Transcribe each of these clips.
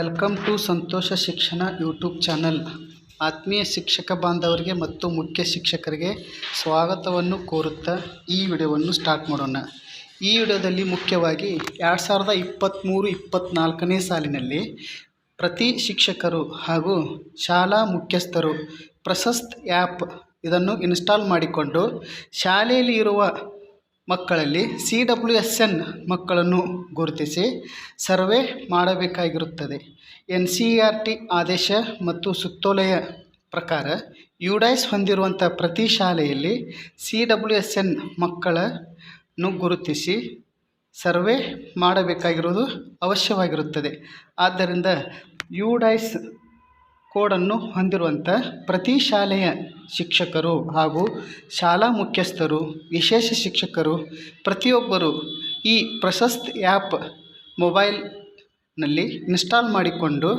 Welcome to ಸಂತೋಷ ಶಿಕ್ಷಣ YouTube channel. ಆತ್ಮೀಯ ಶಿಕ್ಷಕ ಬಾಂಧವರಿಗೆ ಮತ್ತು ಮುಖ್ಯ ಶಿಕ್ಷಕರಿಗೆ ಸ್ವಾಗತವನ್ನು ಕೋರುತ್ತಾ ಈ ವಿಡಿಯೋವನ್ನು ಸ್ಟಾರ್ಟ್ ಮಾಡೋಣ. ಈ ವಿಡಿಯೋದಲ್ಲಿ ಮುಖ್ಯವಾಗಿ 2023-24ನೇ ಸಾಲಿನಲ್ಲಿ ಪ್ರತಿ ಶಿಕ್ಷಕರು ಹಾಗೂ ಶಾಲಾ ಮುಖ್ಯಸ್ಥರು ಪ್ರಶಸ್ತ್ ಆ್ಯಪ್ ಇದನ್ನು ಇನ್ಸ್ಟಾಲ್ ಮಾಡಿಕೊಂಡು ಶಾಲೆಯಲ್ಲಿ ಇರುವ ಮಕ್ಕಳಲ್ಲಿ CWSN ಮಕ್ಕಳನ್ನು ಗುರುತಿಸಿ ಸರ್ವೆ ಮಾಡಬೇಕಾಗಿರುತ್ತದೆ. NCERT ಆದೇಶ ಮತ್ತು ಸುತ್ತೋಲೆಯ ಪ್ರಕಾರ UDIS ಹೊಂದಿರುವಂಥ ಪ್ರತಿ ಶಾಲೆಯಲ್ಲಿ CWSN ಮಕ್ಕಳನ್ನು ಗುರುತಿಸಿ ಸರ್ವೆ ಮಾಡಬೇಕಾಗಿರುವುದು ಅವಶ್ಯವಾಗಿರುತ್ತದೆ. ಆದ್ದರಿಂದ UDIS ಕೋಡನ್ನು ಹೊಂದಿರುವಂಥ ಪ್ರತಿ ಶಾಲೆಯ ಶಿಕ್ಷಕರು ಹಾಗೂ ಶಾಲಾ ಮುಖ್ಯಸ್ಥರು, ವಿಶೇಷ ಶಿಕ್ಷಕರು ಪ್ರತಿಯೊಬ್ಬರು ಈ ಪ್ರಶಸ್ತ್ ಆ್ಯಪ್ ಮೊಬೈಲ್ನಲ್ಲಿ ಇನ್ಸ್ಟಾಲ್ ಮಾಡಿಕೊಂಡು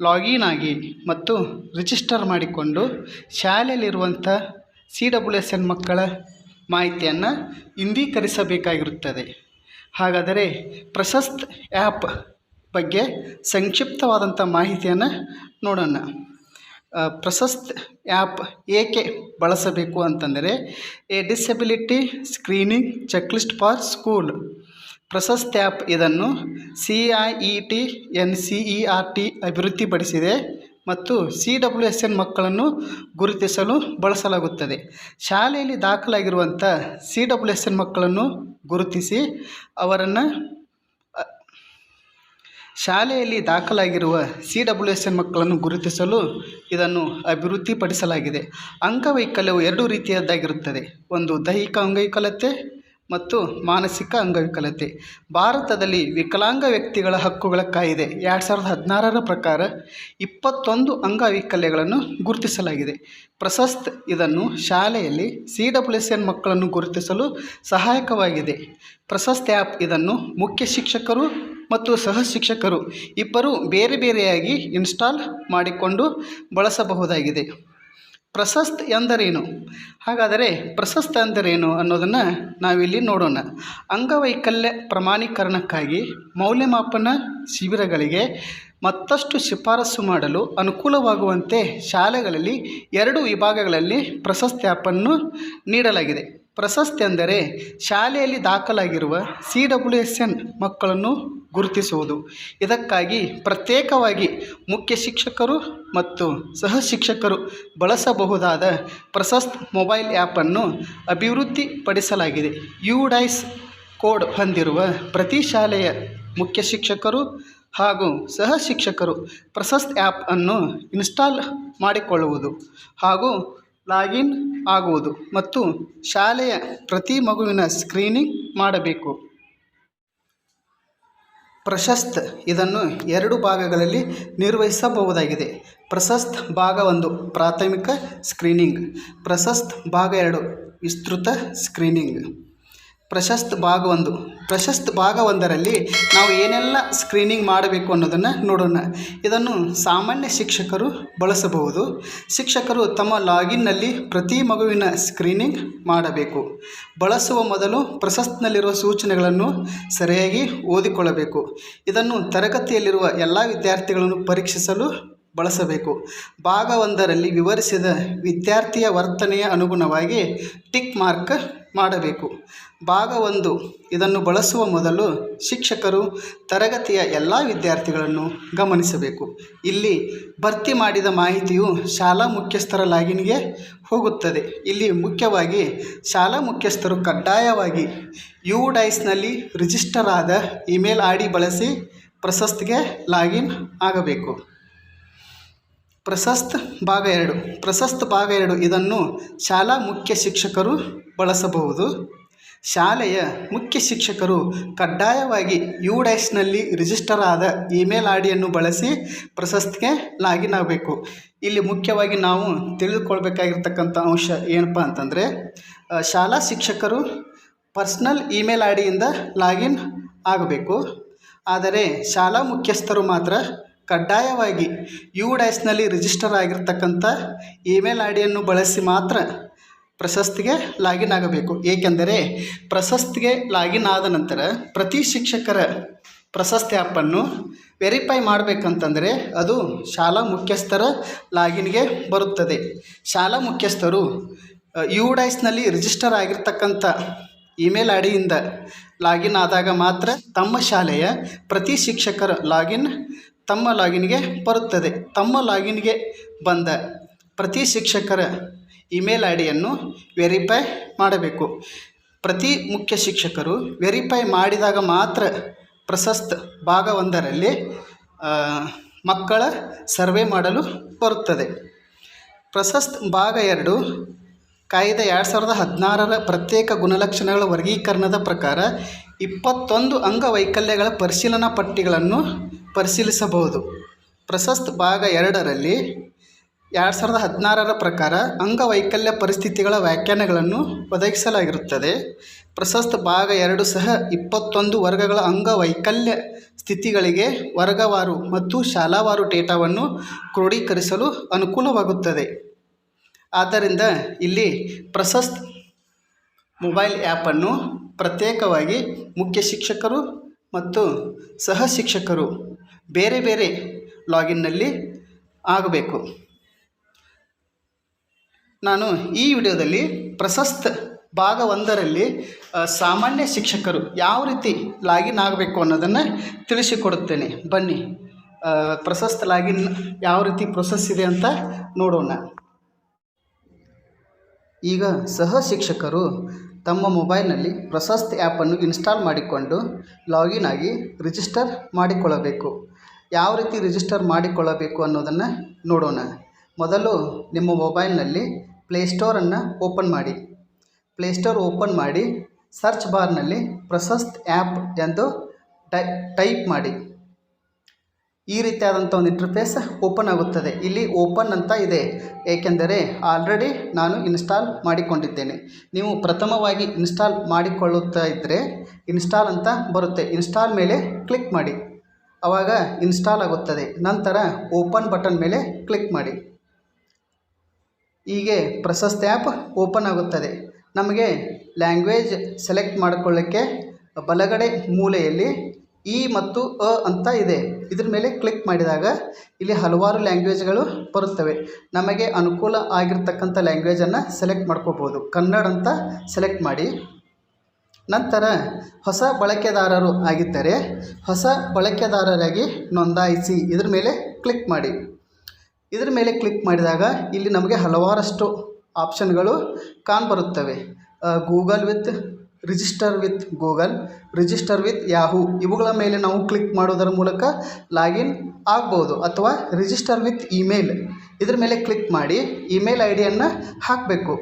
ಲಾಗಿನ್ ಆಗಿ ಮತ್ತು ರಿಜಿಸ್ಟರ್ ಮಾಡಿಕೊಂಡು ಶಾಲೆಯಲ್ಲಿರುವಂಥ CWSN ಮಕ್ಕಳ ಮಾಹಿತಿಯನ್ನು ಇಂದೀಕರಿಸಬೇಕಾಗಿರುತ್ತದೆ. ಹಾಗಾದರೆ ಪ್ರಶಸ್ತ್ ಆ್ಯಪ್ ಬಗ್ಗೆ ಸಂಕ್ಷಿಪ್ತವಾದಂಥ ಮಾಹಿತಿಯನ್ನು ನೋಡೋಣ. ಪ್ರಶಸ್ತ್ ಆ್ಯಪ್ ಏಕೆ ಬಳಸಬೇಕು ಅಂತಂದರೆ disability screening checklist for school. Prashast app ಇದನ್ನು CIET NCERT ಅಭಿವೃದ್ಧಿಪಡಿಸಿದೆ ಮತ್ತು CWSN ಮಕ್ಕಳನ್ನು ಗುರುತಿಸಲು ಬಳಸಲಾಗುತ್ತದೆ. ಶಾಲೆಯಲ್ಲಿ ದಾಖಲಾಗಿರುವಂಥ CWSN ಮಕ್ಕಳನ್ನು ಗುರುತಿಸಿ ಅವರನ್ನು ಶಾಲೆಯಲ್ಲಿ ದಾಖಲಾಗಿರುವ CWSN ಮಕ್ಕಳನ್ನು ಗುರುತಿಸಲು ಇದನ್ನು ಅಭಿವೃದ್ಧಿಪಡಿಸಲಾಗಿದೆ. ಅಂಗವೈಕಲ್ಯವು ಎರಡು ರೀತಿಯದ್ದಾಗಿರುತ್ತದೆ. ಒಂದು ದೈಹಿಕ ಅಂಗವೈಕಲ್ಯತೆ ಮತ್ತು ಮಾನಸಿಕ ಅಂಗವೈಕಲ್ಯತೆ. ಭಾರತದಲ್ಲಿ ವಿಕಲಾಂಗ ವ್ಯಕ್ತಿಗಳ ಹಕ್ಕುಗಳ ಕಾಯಿದೆ 2016ರ ಪ್ರಕಾರ 21 ಅಂಗವೈಕಲ್ಯಗಳನ್ನು ಗುರುತಿಸಲಾಗಿದೆ. ಪ್ರಶಸ್ತ್ ಇದನ್ನು ಶಾಲೆಯಲ್ಲಿ CWSN ಮಕ್ಕಳನ್ನು ಗುರುತಿಸಲು ಸಹಾಯಕವಾಗಿದೆ. ಪ್ರಶಸ್ತ್ ಆ್ಯಪ್ ಇದನ್ನು ಮುಖ್ಯ ಶಿಕ್ಷಕರು ಮತ್ತು ಸಹ ಶಿಕ್ಷಕರು ಇಬ್ಬರೂ ಬೇರೆ ಬೇರೆಯಾಗಿ ಇನ್ಸ್ಟಾಲ್ ಮಾಡಿಕೊಂಡು ಬಳಸಬಹುದಾಗಿದೆ. ಪ್ರಶಸ್ತ್ ಎಂದರೇನು? ಹಾಗಾದರೆ ಪ್ರಶಸ್ತ್ ಎಂದರೇನು ಅನ್ನೋದನ್ನು ನಾವಿಲ್ಲಿ ನೋಡೋಣ. ಅಂಗವೈಕಲ್ಯ ಪ್ರಮಾಣೀಕರಣಕ್ಕಾಗಿ ಮೌಲ್ಯಮಾಪನ ಶಿಬಿರಗಳಿಗೆ ಮತ್ತಷ್ಟು ಶಿಫಾರಸು ಮಾಡಲು ಅನುಕೂಲವಾಗುವಂತೆ ಶಾಲೆಗಳಲ್ಲಿ 2 ವಿಭಾಗಗಳಲ್ಲಿ ಪ್ರಶಸ್ತ್ ಆ್ಯಪನ್ನು ನೀಡಲಾಗಿದೆ. ಪ್ರಶಸ್ತ್ ಎಂದರೆ ಶಾಲೆಯಲ್ಲಿ ದಾಖಲಾಗಿರುವ CWSN ಮಕ್ಕಳನ್ನು ಗುರುತಿಸುವುದು. ಇದಕ್ಕಾಗಿ ಪ್ರತ್ಯೇಕವಾಗಿ ಮುಖ್ಯ ಶಿಕ್ಷಕರು ಮತ್ತು ಸಹ ಶಿಕ್ಷಕರು ಬಳಸಬಹುದಾದ ಪ್ರಶಸ್ತ್ ಮೊಬೈಲ್ ಆ್ಯಪನ್ನು ಅಭಿವೃದ್ಧಿಪಡಿಸಲಾಗಿದೆ. UDIS ಕೋಡ್ ಹೊಂದಿರುವ ಪ್ರತಿ ಶಾಲೆಯ ಮುಖ್ಯ ಶಿಕ್ಷಕರು ಹಾಗೂ ಸಹ ಶಿಕ್ಷಕರು ಪ್ರಶಸ್ತ್ ಆ್ಯಪ್ ಅನ್ನು ಇನ್ಸ್ಟಾಲ್ ಮಾಡಿಕೊಳ್ಳುವುದು ಹಾಗೂ ಲಾಗಿನ್ ಆಗುವುದು ಮತ್ತು ಶಾಲೆಯ ಪ್ರತಿ ಮಗುವಿನ ಸ್ಕ್ರೀನಿಂಗ್ ಮಾಡಬೇಕು. ಪ್ರಶಸ್ತ್ ಇದನ್ನು 2 ಭಾಗಗಳಲ್ಲಿ ನಿರ್ವಹಿಸಬಹುದಾಗಿದೆ. ಪ್ರಶಸ್ತ್ ಭಾಗ 1 ಪ್ರಾಥಮಿಕ ಸ್ಕ್ರೀನಿಂಗ್, ಪ್ರಶಸ್ತ್ ಭಾಗ 2 ವಿಸ್ತೃತ ಸ್ಕ್ರೀನಿಂಗ್. ಪ್ರಶಸ್ತ್ ಭಾಗ 1 ಪ್ರಶಸ್ತ್ ಭಾಗ 1ರಲ್ಲಿ ನಾವು ಏನೆಲ್ಲ ಸ್ಕ್ರೀನಿಂಗ್ ಮಾಡಬೇಕು ಅನ್ನೋದನ್ನು ನೋಡೋಣ. ಇದನ್ನು ಸಾಮಾನ್ಯ ಶಿಕ್ಷಕರು ಬಳಸಬಹುದು. ಶಿಕ್ಷಕರು ತಮ್ಮ ಲಾಗಿನ್ನಲ್ಲಿ ಪ್ರತಿ ಮಗುವಿನ ಸ್ಕ್ರೀನಿಂಗ್ ಮಾಡಬೇಕು. ಬಳಸುವ ಮೊದಲು ಪ್ರಶಸ್ತ್ನಲ್ಲಿರುವ ಸೂಚನೆಗಳನ್ನು ಸರಿಯಾಗಿ ಓದಿಕೊಳ್ಳಬೇಕು. ಇದನ್ನು ತರಗತಿಯಲ್ಲಿರುವ ಎಲ್ಲ ವಿದ್ಯಾರ್ಥಿಗಳನ್ನು ಪರೀಕ್ಷಿಸಲು ಬಳಸಬೇಕು. ಭಾಗ 1ರಲ್ಲಿ ವಿವರಿಸಿದ ವಿದ್ಯಾರ್ಥಿಯ ವರ್ತನೆಯ ಅನುಗುಣವಾಗಿ ಟಿಕ್ ಮಾರ್ಕ್ ಮಾಡಬೇಕು. ಭಾಗ 1 ಇದನ್ನು ಬಳಸುವ ಮೊದಲು ಶಿಕ್ಷಕರು ತರಗತಿಯ ಎಲ್ಲ ವಿದ್ಯಾರ್ಥಿಗಳನ್ನು ಗಮನಿಸಬೇಕು. ಇಲ್ಲಿ ಭರ್ತಿ ಮಾಡಿದ ಮಾಹಿತಿಯು ಶಾಲಾ ಮುಖ್ಯಸ್ಥರ ಲಾಗಿನ್ಗೆ ಹೋಗುತ್ತದೆ. ಇಲ್ಲಿ ಮುಖ್ಯವಾಗಿ ಶಾಲಾ ಮುಖ್ಯಸ್ಥರು ಕಡ್ಡಾಯವಾಗಿ UDISನಲ್ಲಿ ರಿಜಿಸ್ಟರ್ ಆದ ಇಮೇಲ್ ID ಬಳಸಿ ಪ್ರಶಸ್ತ್ಗೆ ಲಾಗಿನ್ ಆಗಬೇಕು. ಪ್ರಶಸ್ತ್ ಭಾಗ 2 ಪ್ರಶಸ್ತ್ ಭಾಗ 2 ಇದನ್ನು ಶಾಲಾ ಮುಖ್ಯ ಶಿಕ್ಷಕರು ಬಳಸಬಹುದು. ಶಾಲೆಯ ಮುಖ್ಯ ಶಿಕ್ಷಕರು ಕಡ್ಡಾಯವಾಗಿ UDISನಲ್ಲಿ ರಿಜಿಸ್ಟರ್ ಆದ ಇಮೇಲ್ IDಯನ್ನು ಬಳಸಿ ಪ್ರಶಸ್ತ್ಗೆ ಲಾಗಿನ್ ಆಗಬೇಕು. ಇಲ್ಲಿ ಮುಖ್ಯವಾಗಿ ನಾವು ತಿಳಿದುಕೊಳ್ಬೇಕಾಗಿರ್ತಕ್ಕಂಥ ಅಂಶ ಏನಪ್ಪ ಅಂತಂದರೆ ಶಾಲಾ ಶಿಕ್ಷಕರು ಪರ್ಸ್ನಲ್ ಇಮೇಲ್ IDಯಿಂದ ಲಾಗಿನ್ ಆಗಬೇಕು. ಆದರೆ ಶಾಲಾ ಮುಖ್ಯಸ್ಥರು ಮಾತ್ರ ಕಡ್ಡಾಯವಾಗಿ UDISನಲ್ಲಿ ರಿಜಿಸ್ಟರ್ ಆಗಿರ್ತಕ್ಕಂಥ ಇಮೇಲ್ IDಯನ್ನು ಬಳಸಿ ಮಾತ್ರ ಪ್ರಶಸ್ತಿಗೆ ಲಾಗಿನ್ ಆಗಬೇಕು. ಏಕೆಂದರೆ ಪ್ರಶಸ್ತಿಗೆ ಲಾಗಿನ್ ಆದ ನಂತರ ಪ್ರತಿ ಶಿಕ್ಷಕರ ಪ್ರಶಸ್ತಿ ಆ್ಯಪನ್ನು ವೆರಿಫೈ ಮಾಡಬೇಕಂತಂದರೆ ಅದು ಶಾಲಾ ಮುಖ್ಯಸ್ಥರ ಲಾಗಿನ್ಗೆ ಬರುತ್ತದೆ. ಶಾಲಾ ಮುಖ್ಯಸ್ಥರು UDISನಲ್ಲಿ ರಿಜಿಸ್ಟರ್ ಆಗಿರ್ತಕ್ಕಂಥ ಇಮೇಲ್ ಐ ಡಿಯಿಂದ ಲಾಗಿನ್ ಆದಾಗ ಮಾತ್ರ ತಮ್ಮ ಶಾಲೆಯ ಪ್ರತಿ ಶಿಕ್ಷಕರ ಲಾಗಿನ್ ತಮ್ಮ ಲಾಗಿನ್ಗೆ ಬರುತ್ತದೆ. ತಮ್ಮ ಲಾಗಿನ್ಗೆ ಬಂದ ಪ್ರತಿ ಶಿಕ್ಷಕರ ಇಮೇಲ್ ಐ ಡಿಯನ್ನು ವೆರಿಫೈ ಮಾಡಬೇಕು. ಪ್ರತಿ ಮುಖ್ಯ ಶಿಕ್ಷಕರು ವೆರಿಫೈ ಮಾಡಿದಾಗ ಮಾತ್ರ ಪ್ರಶಸ್ತ ಭಾಗ 1ರಲ್ಲಿ ಮಕ್ಕಳ ಸರ್ವೆ ಮಾಡಲು ಬರುತ್ತದೆ. ಪ್ರಶಸ್ತ ಭಾಗ 2 ಕಾಯ್ದೆ 2016ರ ಪ್ರತ್ಯೇಕ ಗುಣಲಕ್ಷಣಗಳ ವರ್ಗೀಕರಣದ ಪ್ರಕಾರ 21 ಅಂಗವೈಕಲ್ಯಗಳ ಪರಿಶೀಲನಾ ಪಟ್ಟಿಗಳನ್ನು ಪರಿಶೀಲಿಸಬಹುದು. ಪ್ರಶಸ್ತ ಭಾಗ 2ರಲ್ಲಿ 2016ರ ಪ್ರಕಾರ ಅಂಗವೈಕಲ್ಯ ಪರಿಸ್ಥಿತಿಗಳ ವ್ಯಾಖ್ಯಾನಗಳನ್ನು ಒದಗಿಸಲಾಗಿರುತ್ತದೆ. ಪ್ರಶಸ್ತ ಭಾಗ 2 ಸಹ 21 ವರ್ಗಗಳ ಅಂಗವೈಕಲ್ಯ ಸ್ಥಿತಿಗಳಿಗೆ ವರ್ಗವಾರು ಮತ್ತು ಶಾಲಾವಾರು ಡೇಟಾವನ್ನು ಕ್ರೋಢೀಕರಿಸಲು ಅನುಕೂಲವಾಗುತ್ತದೆ. ಆದ್ದರಿಂದ ಇಲ್ಲಿ ಪ್ರಶಸ್ತ ಮೊಬೈಲ್ ಆ್ಯಪನ್ನು ಪ್ರತ್ಯೇಕವಾಗಿ ಮುಖ್ಯ ಶಿಕ್ಷಕರು ಮತ್ತು ಸಹ ಶಿಕ್ಷಕರು ಬೇರೆ ಬೇರೆ ಲಾಗಿನ್ನಲ್ಲಿ ಆಗಬೇಕು. ನಾನು ಈ ವಿಡಿಯೋದಲ್ಲಿ ಪ್ರಶಸ್ತ ಭಾಗ 1ರಲ್ಲಿ ಸಾಮಾನ್ಯ ಶಿಕ್ಷಕರು ಯಾವ ರೀತಿ ಲಾಗಿನ್ ಆಗಬೇಕು ಅನ್ನೋದನ್ನು ತಿಳಿಸಿಕೊಡುತ್ತೇನೆ. ಬನ್ನಿ, ಪ್ರಶಸ್ತ ಲಾಗಿನ್ ಯಾವ ರೀತಿ ಪ್ರೊಸೆಸ್ ಇದೆ ಅಂತ ನೋಡೋಣ. ಈಗ ಸಹ ಶಿಕ್ಷಕರು ತಮ್ಮ ಮೊಬೈಲ್ನಲ್ಲಿ ಪ್ರಶಸ್ತ ಆ್ಯಪನ್ನು ಇನ್ಸ್ಟಾಲ್ ಮಾಡಿಕೊಂಡು ಲಾಗಿನ್ ಆಗಿ ರಿಜಿಸ್ಟರ್ ಮಾಡಿಕೊಳ್ಳಬೇಕು. ಯಾವ ರೀತಿ ರಿಜಿಸ್ಟರ್ ಮಾಡಿಕೊಳ್ಳಬೇಕು ಅನ್ನೋದನ್ನು ನೋಡೋಣ. ಮೊದಲು ನಿಮ್ಮ ಮೊಬೈಲ್ನಲ್ಲಿ ಪ್ಲೇಸ್ಟೋರನ್ನು ಓಪನ್ ಮಾಡಿ. ಪ್ಲೇಸ್ಟೋರ್ ಓಪನ್ ಮಾಡಿ ಸರ್ಚ್ ಬಾರ್ನಲ್ಲಿ ಪ್ರಶಸ್ತ ಆ್ಯಪ್ ಎಂದು ಟೈಪ್ ಮಾಡಿ. ಈ ರೀತಿಯಾದಂಥ ಒಂದು ಇಂಟರ್ಫೇಸ್ ಓಪನ್ ಆಗುತ್ತದೆ. ಇಲ್ಲಿ ಓಪನ್ ಅಂತ ಇದೆ, ಏಕೆಂದರೆ ಆಲ್ರೆಡಿ ನಾನು ಇನ್ಸ್ಟಾಲ್ ಮಾಡಿಕೊಂಡಿದ್ದೇನೆ. ನೀವು ಪ್ರಥಮವಾಗಿ ಇನ್ಸ್ಟಾಲ್ ಮಾಡಿಕೊಳ್ಳುತ್ತಾ ಇದ್ದರೆ ಇನ್ಸ್ಟಾಲ್ ಅಂತ ಬರುತ್ತೆ. ಇನ್ಸ್ಟಾಲ್ ಮೇಲೆ ಕ್ಲಿಕ್ ಮಾಡಿ, ಆವಾಗ ಇನ್ಸ್ಟಾಲ್ ಆಗುತ್ತದೆ. ನಂತರ ಓಪನ್ ಬಟನ್ ಮೇಲೆ ಕ್ಲಿಕ್ ಮಾಡಿ. ಹೀಗೆ ಪ್ರಶಸ್ತ ಆ್ಯಪ್ ಓಪನ್ ಆಗುತ್ತದೆ. ನಮಗೆ ಲ್ಯಾಂಗ್ವೇಜ್ ಸೆಲೆಕ್ಟ್ ಮಾಡಿಕೊಳ್ಳೋಕ್ಕೆ ಬಲಗಡೆ ಮೂಲೆಯಲ್ಲಿ ಇ ಮತ್ತು ಅ ಅಂತ ಇದೆ. ಇದ್ರ ಮೇಲೆ ಕ್ಲಿಕ್ ಮಾಡಿದಾಗ ಇಲ್ಲಿ ಹಲವಾರು ಲ್ಯಾಂಗ್ವೇಜ್ಗಳು ಬರುತ್ತವೆ. ನಮಗೆ ಅನುಕೂಲ ಆಗಿರ್ತಕ್ಕಂಥ ಲ್ಯಾಂಗ್ವೇಜನ್ನು ಸೆಲೆಕ್ಟ್ ಮಾಡ್ಕೋಬೋದು. ಕನ್ನಡ ಅಂತ ಸೆಲೆಕ್ಟ್ ಮಾಡಿ. ನಂತರ ಹೊಸ ಬಳಕೆದಾರರು ಆಗಿದ್ದರೆ ಹೊಸ ಬಳಕೆದಾರರಾಗಿ ನೋಂದಾಯಿಸಿ ಇದ್ರ ಮೇಲೆ ಕ್ಲಿಕ್ ಮಾಡಿ. ಇದ್ರ ಮೇಲೆ ಕ್ಲಿಕ್ ಮಾಡಿದಾಗ ಇಲ್ಲಿ ನಮಗೆ ಹಲವಾರಷ್ಟು ಆಪ್ಷನ್ಗಳು ಕಾಣಬರುತ್ತವೆ. Google with register with Google, register with Yahoo ಇವುಗಳ ಮೇಲೆ ನಾವು ಕ್ಲಿಕ್ ಮಾಡೋದರ ಮೂಲಕ ಲಾಗಿನ್ ಆಗ್ಬೋದು. ಅಥವಾ ರಿಜಿಸ್ಟರ್ ವಿತ್ ಇಮೇಲ್ ಇದ್ರ ಮೇಲೆ ಕ್ಲಿಕ್ ಮಾಡಿ ಇಮೇಲ್ ಐ ಡಿಯನ್ನು ಹಾಕಬೇಕು.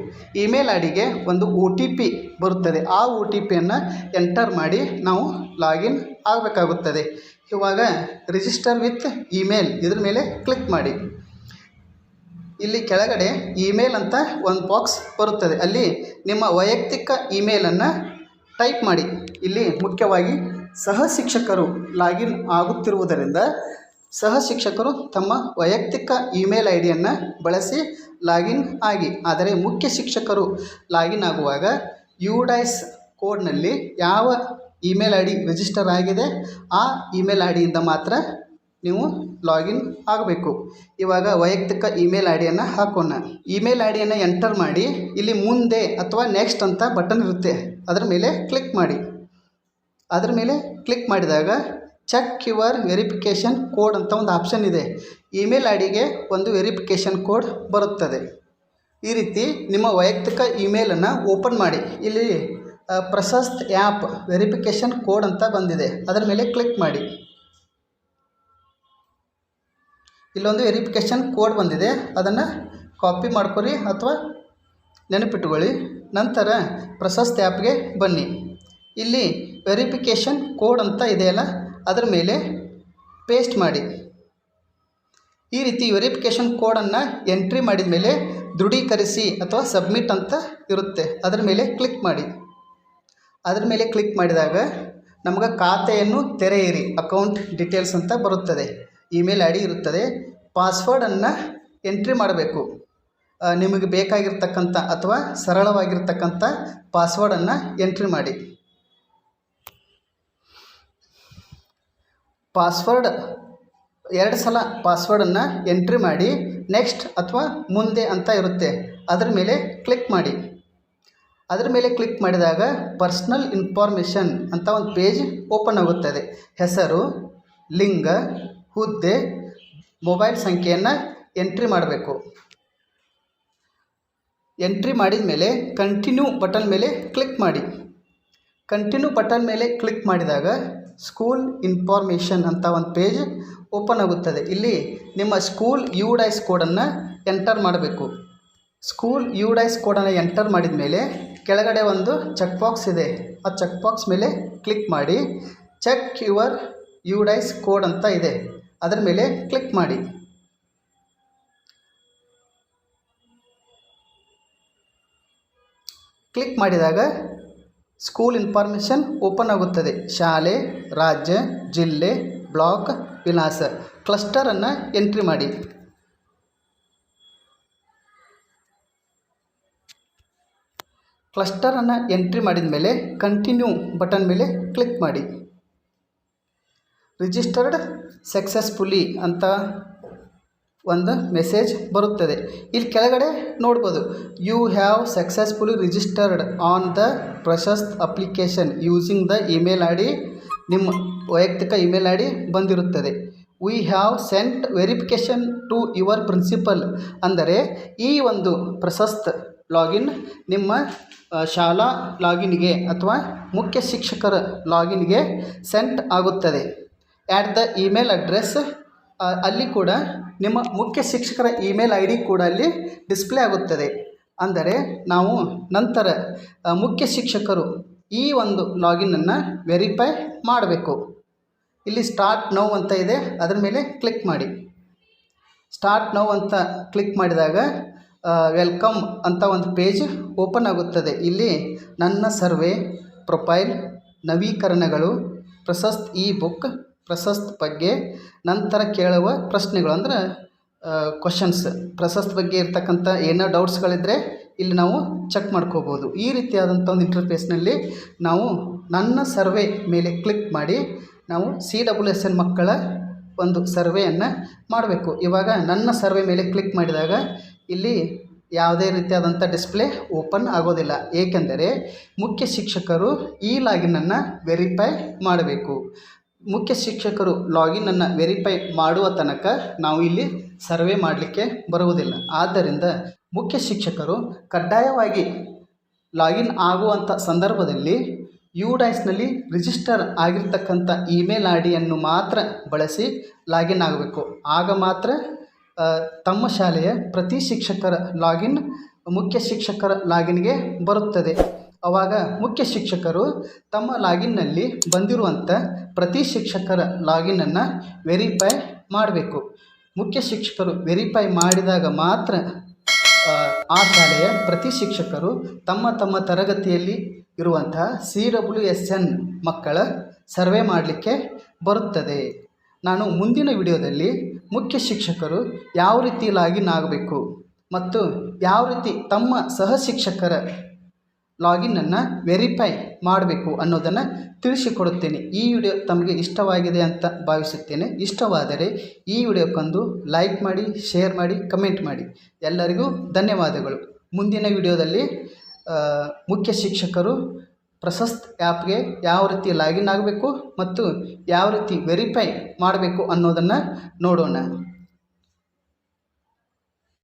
ಇಮೇಲ್ ಐ ಡಿಗೆ ಒಂದು OTP ಬರುತ್ತದೆ. ಆ OTPಯನ್ನು ಎಂಟರ್ ಮಾಡಿ ನಾವು ಲಾಗಿನ್ ಆಗಬೇಕಾಗುತ್ತದೆ. ಇವಾಗ ರಿಜಿಸ್ಟರ್ ವಿತ್ ಇಮೇಲ್ ಇದ್ರ ಮೇಲೆ ಕ್ಲಿಕ್ ಮಾಡಿ. ಇಲ್ಲಿ ಕೆಳಗಡೆ ಇಮೇಲ್ ಅಂತ ಒಂದು ಬಾಕ್ಸ್ ಬರುತ್ತದೆ. ಅಲ್ಲಿ ನಿಮ್ಮ ವೈಯಕ್ತಿಕ ಇಮೇಲನ್ನು ಟೈಪ್ ಮಾಡಿ. ಇಲ್ಲಿ ಮುಖ್ಯವಾಗಿ ಸಹ ಶಿಕ್ಷಕರು ಲಾಗಿನ್ ಆಗುತ್ತಿರುವುದರಿಂದ ಸಹ ಶಿಕ್ಷಕರು ತಮ್ಮ ವೈಯಕ್ತಿಕ ಇಮೇಲ್ ಐ ಡಿಯನ್ನು ಬಳಸಿ ಲಾಗಿನ್ ಆಗಿ. ಆದರೆ ಮುಖ್ಯ ಶಿಕ್ಷಕರು ಲಾಗಿನ್ ಆಗುವಾಗ UDIS ಕೋಡ್ನಲ್ಲಿ ಯಾವ ಇಮೇಲ್ ಐ ಡಿ ರಿಜಿಸ್ಟರ್ ಆಗಿದೆ ಆ ಇಮೇಲ್ ಐ ಡಿಯಿಂದ ಮಾತ್ರ ನೀವು ಲಾಗಿನ್ ಆಗಬೇಕು. ಇವಾಗ ವೈಯಕ್ತಿಕ ಇಮೇಲ್ ಐ ಡಿಯನ್ನು ಹಾಕೋಣ. ಇಮೇಲ್ ಐ ಡಿಯನ್ನು ಎಂಟರ್ ಮಾಡಿ ಇಲ್ಲಿ ಮುಂದೆ ಅಥವಾ ನೆಕ್ಸ್ಟ್ ಅಂತ ಬಟನ್ ಇರುತ್ತೆ, ಅದರ ಮೇಲೆ ಕ್ಲಿಕ್ ಮಾಡಿ. ಅದರ ಮೇಲೆ ಕ್ಲಿಕ್ ಮಾಡಿದಾಗ ಚೆಕ್ ಯುವರ್ ವೆರಿಫಿಕೇಷನ್ ಕೋಡ್ ಅಂತ ಒಂದು ಆಪ್ಷನ್ ಇದೆ. ಇಮೇಲ್ ಐ ಡಿಗೆ ಒಂದು ವೆರಿಫಿಕೇಷನ್ ಕೋಡ್ ಬರುತ್ತದೆ. ಈ ರೀತಿ ನಿಮ್ಮ ವೈಯಕ್ತಿಕ ಇಮೇಲನ್ನು ಓಪನ್ ಮಾಡಿ. ಇಲ್ಲಿ ಪ್ರಶಸ್ತ ಆ್ಯಪ್ ವೆರಿಫಿಕೇಷನ್ ಕೋಡ್ ಅಂತ ಬಂದಿದೆ, ಅದರ ಮೇಲೆ ಕ್ಲಿಕ್ ಮಾಡಿ. ಇಲ್ಲೊಂದು ವೆರಿಫಿಕೇಷನ್ ಕೋಡ್ ಬಂದಿದೆ, ಅದನ್ನು ಕಾಪಿ ಮಾಡ್ಕೊರಿ ಅಥವಾ ನೆನಪಿಟ್ಕೊಳ್ಳಿ. ನಂತರ ಪ್ರಶಸ್ತ ಆ್ಯಪ್ಗೆ ಬನ್ನಿ. ಇಲ್ಲಿ ವೆರಿಫಿಕೇಷನ್ ಕೋಡ್ ಅಂತ ಇದೆಯಲ್ಲ ಅದರ ಮೇಲೆ ಪೇಸ್ಟ್ ಮಾಡಿ. ಈ ರೀತಿ ವೆರಿಫಿಕೇಷನ್ ಕೋಡನ್ನು ಎಂಟ್ರಿ ಮಾಡಿದ ಮೇಲೆ ದೃಢೀಕರಿಸಿ ಅಥವಾ ಸಬ್ಮಿಟ್ ಅಂತ ಇರುತ್ತೆ, ಅದರ ಮೇಲೆ ಕ್ಲಿಕ್ ಮಾಡಿ. ಅದರ ಮೇಲೆ ಕ್ಲಿಕ್ ಮಾಡಿದಾಗ ನಮಗೆ ಖಾತೆಯನ್ನು ತೆರೆಯಿರಿ ಅಕೌಂಟ್ ಡೀಟೇಲ್ಸ್ ಅಂತ ಬರುತ್ತದೆ. ಇಮೇಲ್ ಐ ಡಿ ಇರುತ್ತದೆ. ಪಾಸ್ವರ್ಡನ್ನು ಎಂಟ್ರಿ ಮಾಡಬೇಕು. ನಿಮಗೆ ಬೇಕಾಗಿರ್ತಕ್ಕಂಥ ಅಥವಾ ಸರಳವಾಗಿರ್ತಕ್ಕಂಥ ಪಾಸ್ವರ್ಡನ್ನು ಎಂಟ್ರಿ ಮಾಡಿ. ಪಾಸ್ವರ್ಡ್ 2 ಸಲ ಪಾಸ್ವರ್ಡನ್ನು ಎಂಟ್ರಿ ಮಾಡಿ ನೆಕ್ಸ್ಟ್ ಅಥವಾ ಮುಂದೆ ಅಂತ ಇರುತ್ತೆ, ಅದರ ಮೇಲೆ ಕ್ಲಿಕ್ ಮಾಡಿ. ಅದರ ಮೇಲೆ ಕ್ಲಿಕ್ ಮಾಡಿದಾಗ ಪರ್ಸ್ನಲ್ ಇನ್ಫಾರ್ಮೇಷನ್ ಅಂತ ಒಂದು ಪೇಜ್ ಓಪನ್ ಆಗುತ್ತದೆ. ಹೆಸರು, ಲಿಂಗ, ಹುದ್ದೆ, ಮೊಬೈಲ್ ಸಂಖ್ಯೆಯನ್ನು ಎಂಟ್ರಿ ಮಾಡಬೇಕು. ಎಂಟ್ರಿ ಮಾಡಿದ ಮೇಲೆ ಕಂಟಿನ್ಯೂ ಬಟನ್ ಮೇಲೆ ಕ್ಲಿಕ್ ಮಾಡಿ. ಕಂಟಿನ್ಯೂ ಬಟನ್ ಮೇಲೆ ಕ್ಲಿಕ್ ಮಾಡಿದಾಗ ಸ್ಕೂಲ್ ಇನ್ಫಾರ್ಮೇಷನ್ ಅಂತ ಒಂದು ಪೇಜ್ ಓಪನ್ ಆಗುತ್ತದೆ. ಇಲ್ಲಿ ನಿಮ್ಮ ಸ್ಕೂಲ್ UDIS ಕೋಡನ್ನು ಎಂಟರ್ ಮಾಡಬೇಕು. ಸ್ಕೂಲ್ UDIS ಕೋಡನ್ನು ಎಂಟರ್ ಮಾಡಿದ ಮೇಲೆ ಕೆಳಗಡೆ ಒಂದು ಚೆಕ್ ಬಾಕ್ಸ್ ಇದೆ, ಆ ಚೆಕ್ ಬಾಕ್ಸ್ ಮೇಲೆ ಕ್ಲಿಕ್ ಮಾಡಿ. ಚೆಕ್ ಯುವರ್ UDIS ಕೋಡ್ ಅಂತ ಇದೆ, ಅದರ ಮೇಲೆ ಕ್ಲಿಕ್ ಮಾಡಿ. ಕ್ಲಿಕ್ ಮಾಡಿದಾಗ ಸ್ಕೂಲ್ ಇನ್ಫಾರ್ಮೇಷನ್ ಓಪನ್ ಆಗುತ್ತದೆ. ಶಾಲೆ, ರಾಜ್ಯ, ಜಿಲ್ಲೆ, ಬ್ಲಾಕ್, ವಿಳಾಸ, ಕ್ಲಸ್ಟರನ್ನು ಎಂಟ್ರಿ ಮಾಡಿ. ಕ್ಲಸ್ಟರನ್ನು ಎಂಟ್ರಿ ಮಾಡಿದ ಮೇಲೆ ಕಂಟಿನ್ಯೂ ಬಟನ್ ಮೇಲೆ ಕ್ಲಿಕ್ ಮಾಡಿ. ರಿಜಿಸ್ಟರ್ಡ್ ಸಕ್ಸಸ್ಫುಲಿ ಅಂತ ಒಂದು ಮೆಸೇಜ್ ಬರುತ್ತದೆ. ಇಲ್ಲಿ ಕೆಳಗಡೆ ನೋಡ್ಬೋದು, you have successfully registered on the Prashast application using the email I D. ನಿಮ್ಮ ವೈಯಕ್ತಿಕ ಇಮೇಲ್ ಐ ಡಿ ಬಂದಿರುತ್ತದೆ. We have sent verification to your principal, ಅಂದರೆ ಈ ಒಂದು ಪ್ರಶಸ್ತ್ ಲಾಗಿನ್ ನಿಮ್ಮ ಶಾಲಾ ಲಾಗಿನ್ಗೆ ಅಥವಾ ಮುಖ್ಯ ಶಿಕ್ಷಕರ ಲಾಗಿನ್ಗೆ ಸೆಂಟ್ ಆಗುತ್ತದೆ. ಆ್ಯಟ್ ದ ಇಮೇಲ್ ಅಡ್ರೆಸ್, ಅಲ್ಲಿ ಕೂಡ ನಿಮ್ಮ ಮುಖ್ಯ ಶಿಕ್ಷಕರ ಇಮೇಲ್ ಐ ಡಿ ಕೂಡ ಅಲ್ಲಿ ಡಿಸ್ಪ್ಲೇ ಆಗುತ್ತದೆ. ಅಂದರೆ ನಾವು ನಂತರ ಮುಖ್ಯ ಶಿಕ್ಷಕರು ಈ ಒಂದು ಲಾಗಿನನ್ನು ವೆರಿಫೈ ಮಾಡಬೇಕು. ಇಲ್ಲಿ ಸ್ಟಾರ್ಟ್ ನೌ ಅಂತ ಇದೆ, ಅದರ ಮೇಲೆ ಕ್ಲಿಕ್ ಮಾಡಿ. ಸ್ಟಾರ್ಟ್ ನೌ ಅಂತ ಕ್ಲಿಕ್ ಮಾಡಿದಾಗ ವೆಲ್ಕಮ್ ಅಂತ ಒಂದು ಪೇಜ್ ಓಪನ್ ಆಗುತ್ತದೆ. ಇಲ್ಲಿ ನನ್ನ ಸರ್ವೆ, ಪ್ರೊಫೈಲ್, ನವೀಕರಣಗಳು, ಪ್ರಶಸ್ತ್ ಇ ಬುಕ್, ಪ್ರಶಸ್ತ್ ಬಗ್ಗೆ, ನಂತರ ಕೇಳುವ ಪ್ರಶ್ನೆಗಳು ಅಂದರೆ ಕ್ವಶನ್ಸ್, ಪ್ರಶಸ್ತ್ ಬಗ್ಗೆ ಇರ್ತಕ್ಕಂಥ ಏನೋ ಡೌಟ್ಸ್ಗಳಿದ್ದರೆ ಇಲ್ಲಿ ನಾವು ಚೆಕ್ ಮಾಡ್ಕೋಬೋದು. ಈ ರೀತಿಯಾದಂಥ ಒಂದು ಇಂಟರ್ಫೇಸ್ನಲ್ಲಿ ನಾವು ನನ್ನ ಸರ್ವೆ ಮೇಲೆ ಕ್ಲಿಕ್ ಮಾಡಿ ನಾವು CWSN ಮಕ್ಕಳ ಒಂದು ಸರ್ವೆಯನ್ನು ಮಾಡಬೇಕು. ಇವಾಗ ನನ್ನ ಸರ್ವೆ ಮೇಲೆ ಕ್ಲಿಕ್ ಮಾಡಿದಾಗ ಇಲ್ಲಿ ಯಾವುದೇ ರೀತಿಯಾದಂಥ ಡಿಸ್ಪ್ಲೇ ಓಪನ್ ಆಗೋದಿಲ್ಲ, ಏಕೆಂದರೆ ಮುಖ್ಯ ಶಿಕ್ಷಕರು ಈ ಲಾಗಿನನ್ನು ವೆರಿಫೈ ಮಾಡಬೇಕು. ಮುಖ್ಯ ಶಿಕ್ಷಕರು ಲಾಗಿನನ್ನು ವೆರಿಫೈ ಮಾಡುವ ತನಕ ನಾವು ಇಲ್ಲಿ ಸರ್ವೆ ಮಾಡಲಿಕ್ಕೆ ಬರುವುದಿಲ್ಲ. ಆದ್ದರಿಂದ ಮುಖ್ಯ ಶಿಕ್ಷಕರು ಕಡ್ಡಾಯವಾಗಿ ಲಾಗಿನ್ ಆಗುವಂಥ ಸಂದರ್ಭದಲ್ಲಿ UDISನಲ್ಲಿ ರಿಜಿಸ್ಟರ್ ಆಗಿರ್ತಕ್ಕಂಥ ಇಮೇಲ್ ಐ ಡಿಯನ್ನು ಮಾತ್ರ ಬಳಸಿ ಲಾಗಿನ್ ಆಗಬೇಕು. ಆಗ ಮಾತ್ರ ತಮ್ಮ ಶಾಲೆಯ ಪ್ರತಿ ಶಿಕ್ಷಕರ ಲಾಗಿನ್ ಮುಖ್ಯ ಶಿಕ್ಷಕರ ಲಾಗಿನ್ಗೆ ಬರುತ್ತದೆ. ಆವಾಗ ಮುಖ್ಯ ಶಿಕ್ಷಕರು ತಮ್ಮ ಲಾಗಿನ್ನಲ್ಲಿ ಬಂದಿರುವಂಥ ಪ್ರತಿ ಶಿಕ್ಷಕರ ಲಾಗಿನನ್ನು ವೆರಿಫೈ ಮಾಡಬೇಕು. ಮುಖ್ಯ ಶಿಕ್ಷಕರು ವೆರಿಫೈ ಮಾಡಿದಾಗ ಮಾತ್ರ ಆ ಶಾಲೆಯ ಪ್ರತಿ ಶಿಕ್ಷಕರು ತಮ್ಮ ತಮ್ಮ ತರಗತಿಯಲ್ಲಿ ಇರುವಂತಹ CWSN ಮಕ್ಕಳ ಸರ್ವೆ ಮಾಡಲಿಕ್ಕೆ ಬರುತ್ತದೆ. ನಾನು ಮುಂದಿನ ವಿಡಿಯೋದಲ್ಲಿ ಮುಖ್ಯ ಶಿಕ್ಷಕರು ಯಾವ ರೀತಿ ಲಾಗಿನ್ ಆಗಬೇಕು ಮತ್ತು ಯಾವ ರೀತಿ ತಮ್ಮ ಸಹ ಶಿಕ್ಷಕರ ಲಾಗಿನನ್ನು ವೆರಿಫೈ ಮಾಡಬೇಕು ಅನ್ನೋದನ್ನು ತಿಳಿಸಿಕೊಡುತ್ತೇನೆ. ಈ ವಿಡಿಯೋ ತಮಗೆ ಇಷ್ಟವಾಗಿದೆ ಅಂತ ಭಾವಿಸುತ್ತೇನೆ. ಇಷ್ಟವಾದರೆ ಈ ವಿಡಿಯೋಕ್ಕೊಂದು ಲೈಕ್ ಮಾಡಿ, ಶೇರ್ ಮಾಡಿ, ಕಮೆಂಟ್ ಮಾಡಿ. ಎಲ್ಲರಿಗೂ ಧನ್ಯವಾದಗಳು. ಮುಂದಿನ ವಿಡಿಯೋದಲ್ಲಿ ಮುಖ್ಯ ಶಿಕ್ಷಕರು ಪ್ರಶಸ್ತ್ ಆ್ಯಪ್ಗೆ ಯಾವ ರೀತಿ ಲಾಗಿನ್ ಆಗಬೇಕು ಮತ್ತು ಯಾವ ರೀತಿ ವೆರಿಫೈ ಮಾಡಬೇಕು ಅನ್ನೋದನ್ನು ನೋಡೋಣ.